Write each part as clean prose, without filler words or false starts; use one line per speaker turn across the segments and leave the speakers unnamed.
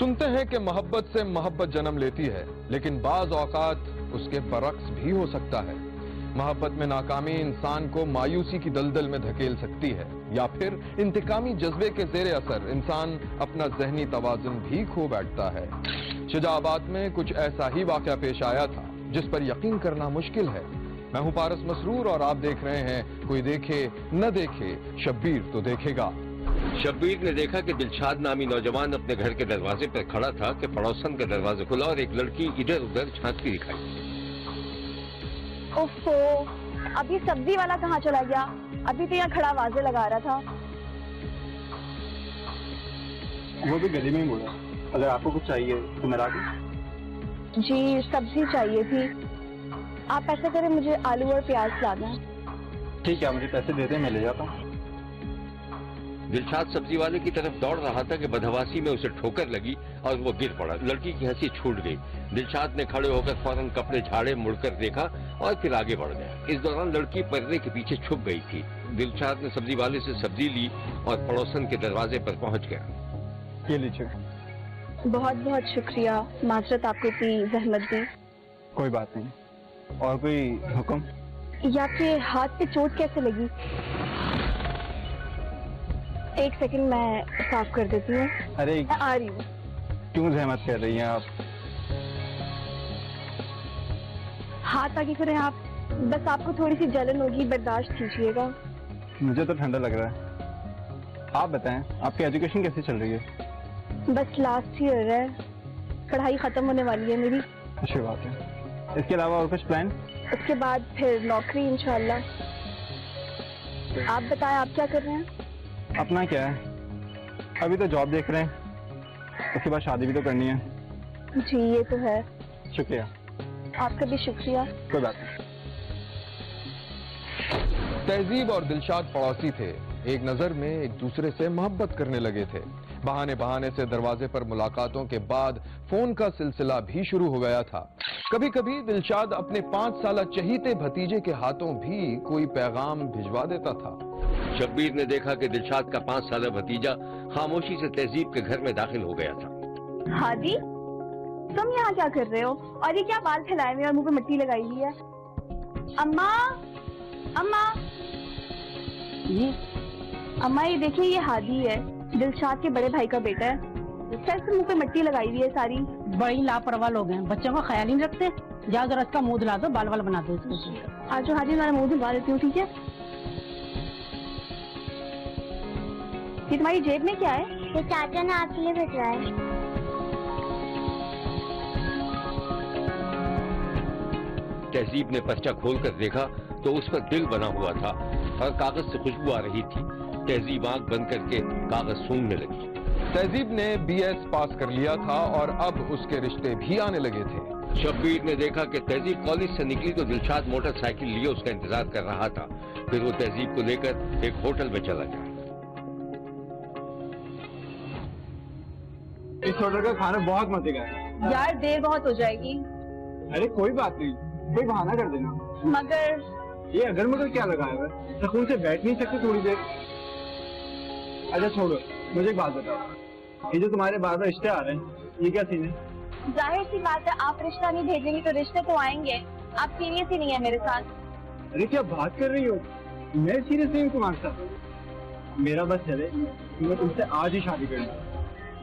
सुनते हैं कि मोहब्बत से मोहब्बत जन्म लेती है, लेकिन बाज औकात उसके बरक्स भी हो सकता है। मोहब्बत में नाकामी इंसान को मायूसी की दलदल में धकेल सकती है, या फिर इंतकामी जज्बे के जेर असर इंसान अपना जहनी तवाजुन भी खो बैठता है। शुजाबाद में कुछ ऐसा ही वाकया पेश आया था जिस पर यकीन करना मुश्किल है। मैं हूं पारस मसरूर और आप देख रहे हैं कोई देखे न देखे, शब्बीर तो देखेगा।
शब्बीर ने देखा कि दिलशाद नामी नौजवान अपने घर के दरवाजे पर खड़ा था कि पड़ोसन का दरवाजा खुला और एक लड़की इधर उधर झांकती दिखाई।
ओफो, अभी सब्जी वाला कहाँ चला गया? अभी तो यहाँ खड़ा आवाजें लगा रहा था।
वो भी गली में ही बोला, अगर आपको कुछ चाहिए तो मैं ला दूं।
जी सब्जी चाहिए थी। आप ऐसा करें, मुझे आलू और प्याज ला दें।
ठीक है, मुझे पैसे दे दें, मैं ले जाता हूँ।
दिलशाद सब्जी वाले की तरफ दौड़ रहा था कि बदहवासी में उसे ठोकर लगी और वो गिर पड़ा। लड़की की हंसी छूट गई। दिलशाद ने खड़े होकर फौरन कपड़े झाड़े, मुड़कर देखा और फिर आगे बढ़ गया। इस दौरान लड़की पर्दे के पीछे छुप गई थी। दिलशाद ने सब्जी वाले से सब्जी ली और पड़ोसन के दरवाजे पर पहुंच गया।
ये लीजिए।
बहुत बहुत शुक्रिया, माजरत आपको इतनी जहमत दी।
कोई बात नहीं। और कोई हुक्म?
ये आपके हाथ पे चोट कैसे लगी? एक सेकंड, मैं साफ कर देती हूँ।
अरे
मैं आ रही हूँ।
क्यों जहमत कर रही हैं आप?
हाथ आगे करें आप, बस आपको थोड़ी सी जलन होगी, बर्दाश्त कीजिएगा।
मुझे तो ठंडा लग रहा है। आप बताएं, आपकी एजुकेशन कैसी चल रही है?
बस लास्ट ईयर है, पढ़ाई खत्म होने वाली है मेरी।
अच्छी बात है। इसके अलावा और कुछ प्लान?
उसके बाद फिर नौकरी इंशाल्लाह। आप बताएं, आप क्या कर रहे हैं?
अपना क्या है, अभी तो जॉब देख रहे हैं, उसके बाद शादी भी तो करनी है।
जी ये तो है।
शुक्रिया।
आपका भी शुक्रिया।
कोई बात नहीं।
तहजीब और दिलशाद पड़ोसी थे। एक नजर में एक दूसरे से मोहब्बत करने लगे थे। बहाने बहाने से दरवाजे पर मुलाकातों के बाद फोन का सिलसिला भी शुरू हो गया था। कभी कभी दिलशाद अपने 5 साल चहीते भतीजे के हाथों भी कोई पैगाम भिजवा देता था।
शब्बीर ने देखा कि दिलशाद का 5 साल भतीजा खामोशी से तहजीब के घर में दाखिल हो गया था।
हादी, तुम यहाँ क्या कर रहे हो? और ये क्या बाल फैलाए हुए और मुंह पे मिट्टी लगाई हुई है? अम्मा, अम्मा जी, अम्मा ये देखिए, ये हादी है, दिलशाद के बड़े भाई का बेटा है। कैसे मुंह पे मिट्टी लगाई हुई है सारी?
बड़ी लापरवाह लोग हैं, बच्चों का ख्याल ही नहीं रखते। जाओ जरा इसका मुंह धुला दो, बाल वाल बना दो।
आज जो हादी, तुम्हारा मुंह धुलवा देती हूँ, ठीक है? ये तुम्हारी जेब में क्या है?
ये चाचा ने आपके लिए भिजवाया है।
तहजीब ने पर्चा खोलकर देखा तो उस पर दिल बना हुआ था और कागज से खुशबू आ रही थी। तहजीब आंख बंद करके कागज सूंघने लगी।
तहजीब ने BS पास कर लिया था और अब उसके रिश्ते भी आने लगे थे।
शब्बीर ने देखा कि तहजीब कॉलेज से निकली तो दिलशाद मोटरसाइकिल लिए उसका इंतजार कर रहा था। फिर वो तहजीब को लेकर एक होटल में चला गया।
इस होटल का खाना बहुत मजे का है।
यार देर बहुत हो जाएगी।
अरे कोई बात नहीं, कोई बहाना कर देना।
मगर
ये अगर मगर क्या लगाया हुआ है, सुकून से बैठ नहीं सकते थोड़ी देर? अच्छा छोड़ो, मुझे एक बात बताओ, ये जो तुम्हारे बार बार रिश्ते आ रहे हैं, ये क्या सीन है?
जाहिर सी बात है, आप रिश्ता नहीं भेजेंगे तो रिश्ते तो आएंगे। आप सीरियस ही नहीं है मेरे साथ।
अरे क्या बात कर रही हो? मैं सीरियस नहीं हूँ तुम्हारे साथ। मेरा बस चले, मैं तुमसे आज ही शादी करूँ।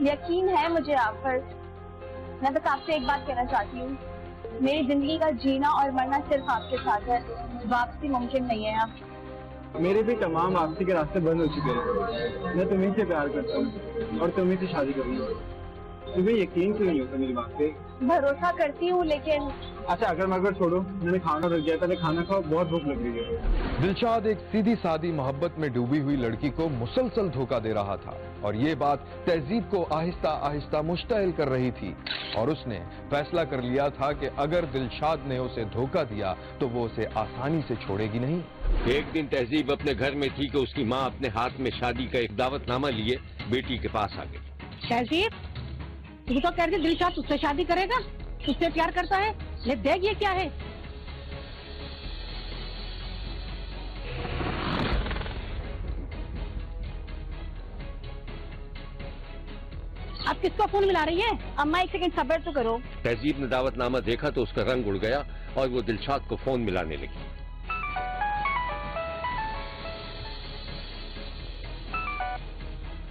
यकीन है मुझे आप पर। मैं बस आपसे एक बात कहना चाहती हूँ, मेरी जिंदगी का जीना और मरना सिर्फ आपके साथ है, वापसी मुमकिन नहीं है। आप
मेरे भी तमाम वापसी के रास्ते बंद हो चुके हैं। मैं तुम्हीं से प्यार करता हूँ और तुम्हीं से शादी करूंगा। तुम्हें यकीन क्यों नहीं होता मेरी बात पे?
भरोसा करती हूँ लेकिन।
अच्छा अगर मगर छोड़ो, मैंने खाना रख दिया, पहले खाना खाओ, बहुत भूख लग रही है।
दिलशाद एक सीधी सादी मोहब्बत में डूबी हुई लड़की को मुसलसल धोखा दे रहा था और ये बात तहजीब को आहिस्ता आहिस्ता मुश्तइल कर रही थी और उसने फैसला कर लिया था कि अगर दिलशाद ने उसे धोखा दिया तो वो उसे आसानी से छोड़ेगी नहीं।
एक दिन तहजीब अपने घर में थी कि उसकी माँ अपने हाथ में शादी का एक दावतनामा लिए बेटी के पास आ गई।
तहजीब, तू तो कह रही दिलशाद तुझसे शादी करेगा, तुझसे प्यार करता है। ले देख ये क्या है? अब अब किसको फोन मिला रही है?
अम्मा एक सेकंड सब्र तो करो।
तहजीब ने दावतनामा देखा तो उसका रंग उड़ गया और वो दिलशाद को फोन मिलाने लगी।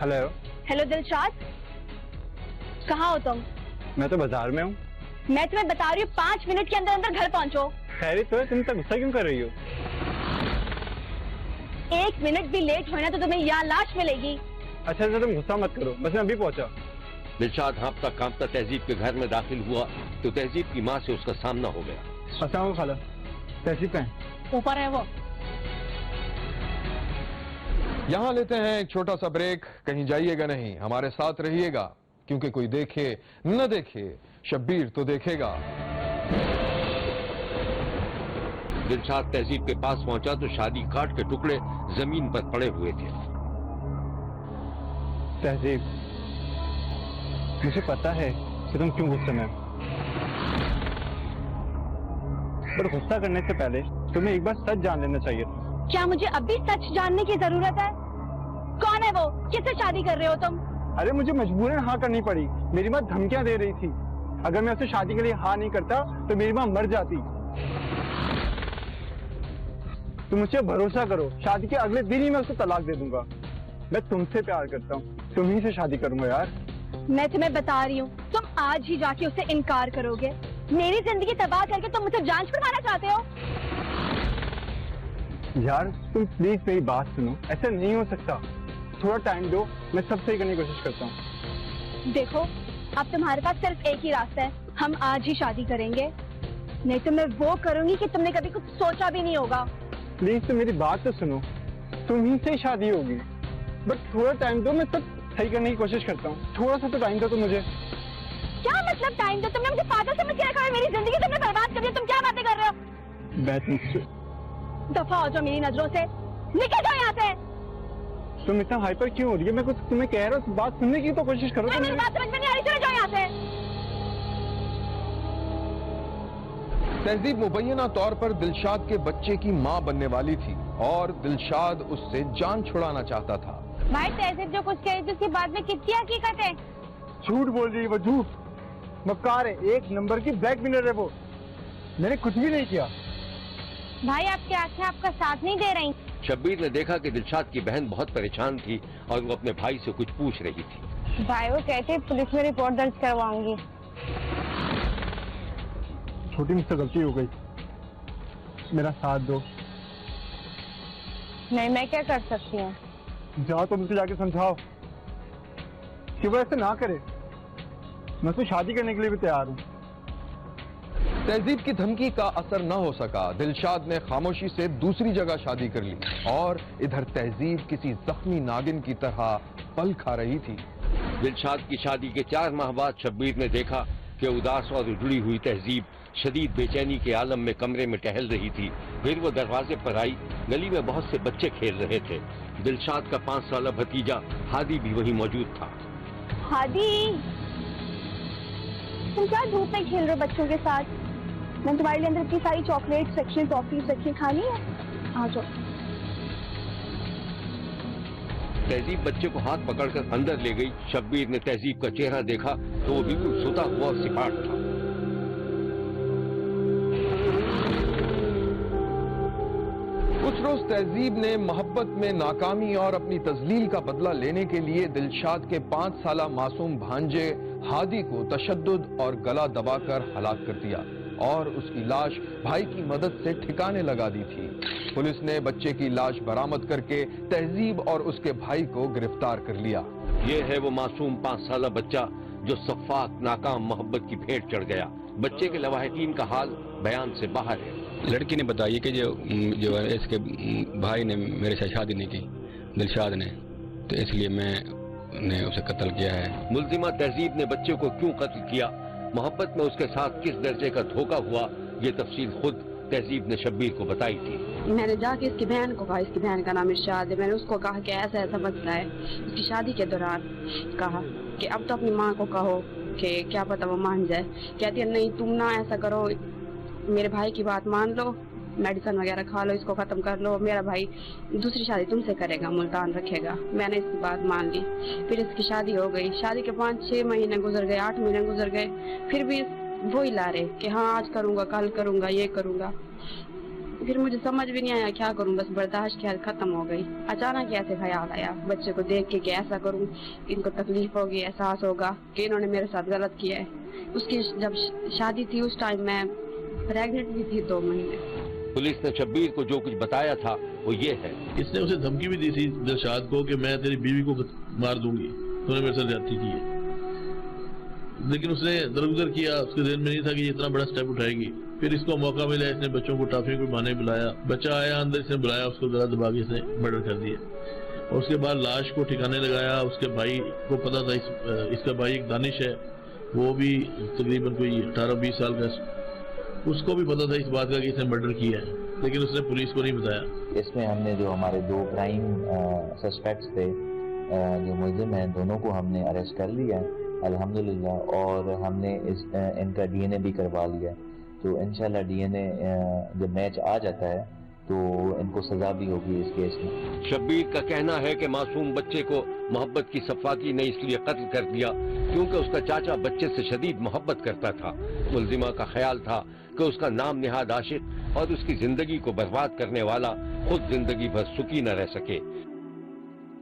हेलो।
हेलो दिलशाद, कहाँ हो तुम?
मैं तो बाजार में हूँ।
मैं तुम्हें बता रही हूँ 5 मिनट के अंदर अंदर घर पहुँचो।
खैरियत तो है, तुम तक गुस्सा क्यों कर रही हो?
1 मिनट भी लेट होना तो तुम्हें यहाँ लाश मिलेगी।
अच्छा तुम गुस्सा मत करो, बस मैं अभी पहुँचा।
दिलशाद हाँफता कांपता तहजीब के घर में दाखिल हुआ तो तहजीब की माँ से उसका सामना हो गया।
अस्सलाम खाला, तहजीब कहाँ है?
ऊपर है वो।
यहाँ लेते हैं एक छोटा सा ब्रेक। कहीं जाइएगा नहीं, हमारे साथ रहिएगा, क्योंकि कोई देखे न देखे शब्बीर तो देखेगा।
दिलशाद तहजीब के पास पहुंचा तो शादी काट के टुकड़े जमीन पर पड़े हुए थे।
तहजीब, मुझे पता है कि तुम क्यों गुस्से में हो, पर गुस्सा करने से पहले तुम्हें एक बार सच जान लेना चाहिए।
क्या मुझे अभी सच जानने की जरूरत है? कौन है वो? किससे शादी कर रहे हो तुम?
अरे मुझे मजबूरन हाँ करनी पड़ी, मेरी माँ धमकियां दे रही थी। अगर मैं उससे शादी के लिए हाँ नहीं करता तो मेरी माँ मर जाती। तुम मुझे भरोसा करो, शादी के अगले दिन ही मैं उसको तलाक दे दूंगा। मैं तुमसे प्यार करता हूँ, तुम ही से शादी करूंगा यार।
मैं तुम्हें बता रही हूँ, तुम आज ही जाके उससे इनकार करोगे। मेरी जिंदगी तबाह करके तुम मुझसे जान छुड़वाना चाहते हो?
यार तुम प्लीज मेरी बात सुनो, ऐसा नहीं हो सकता। थोड़ा टाइम दो, मैं सब सही करने की कोशिश करता हूँ।
देखो, अब तुम्हारे पास सिर्फ एक ही रास्ता है, हम आज ही शादी करेंगे, नहीं तो मैं वो करूंगी कि तुमने कभी कुछ सोचा भी नहीं होगा।
प्लीज तो मेरी बात तो सुनो, तुम ही से शादी होगी, बट थोड़ा टाइम दो, मैं सब सही करने की कोशिश करता हूँ। थोड़ा सा तो टाइम दो तुम मुझे।
क्या मतलब टाइम दो? तुमने मुझे पागल समझ के रखा है, मेरी जिंदगी तुमने बर्बाद कर दी। तुम क्या बातें कर रहे हो?
बैठ,
दफा हो जाओ मेरी नजरों से, निकल जाओ यहाँ से।
तुम इतना हाइपर क्यों हो रही है? मैं कुछ तुम्हें कह रहा हूँ, बात सुनने की तो कोशिश करो।
मेरी बात समझ में नहीं आ रही, चले जाओ यहाँ से।
तहजीब मुबैना तौर पर दिलशाद के बच्चे की मां बनने वाली थी और दिलशाद उससे जान छुड़ाना चाहता था।
भाई तहजीब जो कुछ कही थी उसकी बात में कितनी हकीकत है?
झूठ बोल रही है वो, झूठ, मक्कार है, 1 नंबर की ब्लैकमेलर है वो। मैंने कुछ भी नहीं किया।
भाई आपकी आंखें आपका साथ नहीं दे रही।
शब्बीर ने देखा कि दिलशाद की बहन बहुत परेशान थी और वो अपने भाई से कुछ पूछ रही थी।
भाई वो कहते पुलिस में रिपोर्ट दर्ज करवाऊंगी।
छोटी मुझसे गलती हो गई, मेरा साथ दो।
नहीं, मैं क्या कर सकती हूँ?
जाओ तुम उसे जाके समझाओ कि वो ऐसे ना करे। मैं तो शादी करने के लिए भी तैयार हूँ।
तहजीब की धमकी का असर न हो सका। दिलशाद ने खामोशी से दूसरी जगह शादी कर ली और इधर तहजीब किसी जख्मी नागिन की तरह पल खा रही थी।
दिलशाद की शादी के 4 माह बाद शब्बीर ने देखा कि उदास और उजड़ी हुई तहजीब शदीद बेचैनी के आलम में कमरे में टहल रही थी। फिर वो दरवाजे पर आई। गली में बहुत से बच्चे खेल रहे थे। दिलशाद का 5 साला भतीजा हादी भी वहीं मौजूद था।
हादी, तुम क्या धूप में खेल रहे हो बच्चों के साथ? मैं तुम्हारे लिए अंदर इतनी सारी चॉकलेट्स रखी, टॉफीज रखी, खानी है? आ जाओ।
तहजीब बच्चे को हाथ पकड़कर अंदर ले गई। शब्बीर ने तहजीब का चेहरा देखा तो वो बिल्कुल सोता हुआ और सिपाट था।
कुछ रोज तहजीब ने मोहब्बत में नाकामी और अपनी तजलील का बदला लेने के लिए दिलशाद के 5 साला मासूम भांजे हादी को तशद्दुद और गला दबाकर हलाक कर दिया और उसकी लाश भाई की मदद से ठिकाने लगा दी थी। पुलिस ने बच्चे की लाश बरामद करके तहजीब और उसके भाई को गिरफ्तार कर लिया।
ये है वो मासूम 5 साला बच्चा जो सफ़ाक नाकाम मोहब्बत की भेंट चढ़ गया। बच्चे के लवाहिकीन का हाल बयान से बाहर है।
लड़की ने बताई कि जो है इसके भाई ने मेरे से शादी नहीं की, दिलशाद ने, तो इसलिए मैंने उसे कत्ल किया है।
मुल्जिमा तहजीब ने बच्चे को क्यों कत्ल किया, मोहब्बत में उसके साथ किस दर्जे का धोखा हुआ, ये तफसील खुद तहजीब ने शब्बीर को बताई थी।
मैंने जाके इसकी बहन को कहा, इसकी बहन का नाम इरशाद है, मैंने उसको कहा कि ऐसा ऐसा मसला है। उसकी शादी के दौरान कहा कि अब तो अपनी माँ को कहो कि क्या पता वो मान जाए। कहती है नहीं तुम ना ऐसा करो, मेरे भाई की बात मान लो, मेडिसिन वगैरह खा लो, इसको खत्म कर लो, मेरा भाई दूसरी शादी तुमसे करेगा, मुल्तान रखेगा। मैंने इसकी बात मान ली। फिर इसकी शादी हो गई। शादी के 5-6 महीने गुजर गए, 8 महीने गुजर गए, फिर भी वही ला रहे कि हाँ आज करूंगा, कल करूंगा, ये करूंगा। फिर मुझे समझ भी नहीं आया क्या करूं, बस बर्दाश्त की हद खत्म हो गई। अचानक ऐसे ख्याल आया बच्चे को देख के कि ऐसा करूं, इनको तकलीफ होगी, एहसास होगा कि इन्होंने मेरे साथ गलत किया है। उसकी जब शादी थी उस टाइम मैं प्रेग्नेंट भी थी 2 महीने।
पुलिस ने शब्बीर को जो कुछ बताया था वो ये है।
इसने उसे धमकी भी दी थी दिलशाद को कि मैं तेरी बीवी को मार दूंगी, तूने मेरे साथ ज्यादती की है। लेकिन उसने दरगुजर किया, उसके ज़हन में नहीं था कि ये इतना बड़ा स्टेप उठाएगी। फिर इसको मौका मिला, इसने बच्चों को टाफी को बहाने बुलाया। बच्चा आया अंदर, इसने बुलाया, उसको गला दबा के इसने मर्डर कर दिया। और उसके बाद लाश को ठिकाने लगाया। उसके भाई को पता था, इसका भाई एक दानिश है, वो भी तकरीबन कोई 18-20 साल का, उसको भी पता था इस बात का कि इसने मर्डर किया है, लेकिन उसने पुलिस को नहीं बताया।
इसमें हमने जो हमारे 2 प्राइम सस्पेक्ट्स थे, जो मुलजिम हैं, दोनों को हमने अरेस्ट कर लिया अल्हम्दुलिल्लाह। और हमने इनका डीएनए भी करवा लिया। तो इंशाल्लाह डीएनए जब मैच आ जाता है तो इनको सजा भी होगी इस केस में।
शब्बीर का कहना है कि मासूम बच्चे को मोहब्बत की सफाकी ने इसलिए कत्ल कर दिया क्योंकि उसका चाचा बच्चे से शदीद मोहब्बत करता था। मुल्जिमा का ख्याल था कि उसका नाम निहाद आशिक और उसकी जिंदगी को बर्बाद करने वाला खुद जिंदगी भर सुखी न रह सके।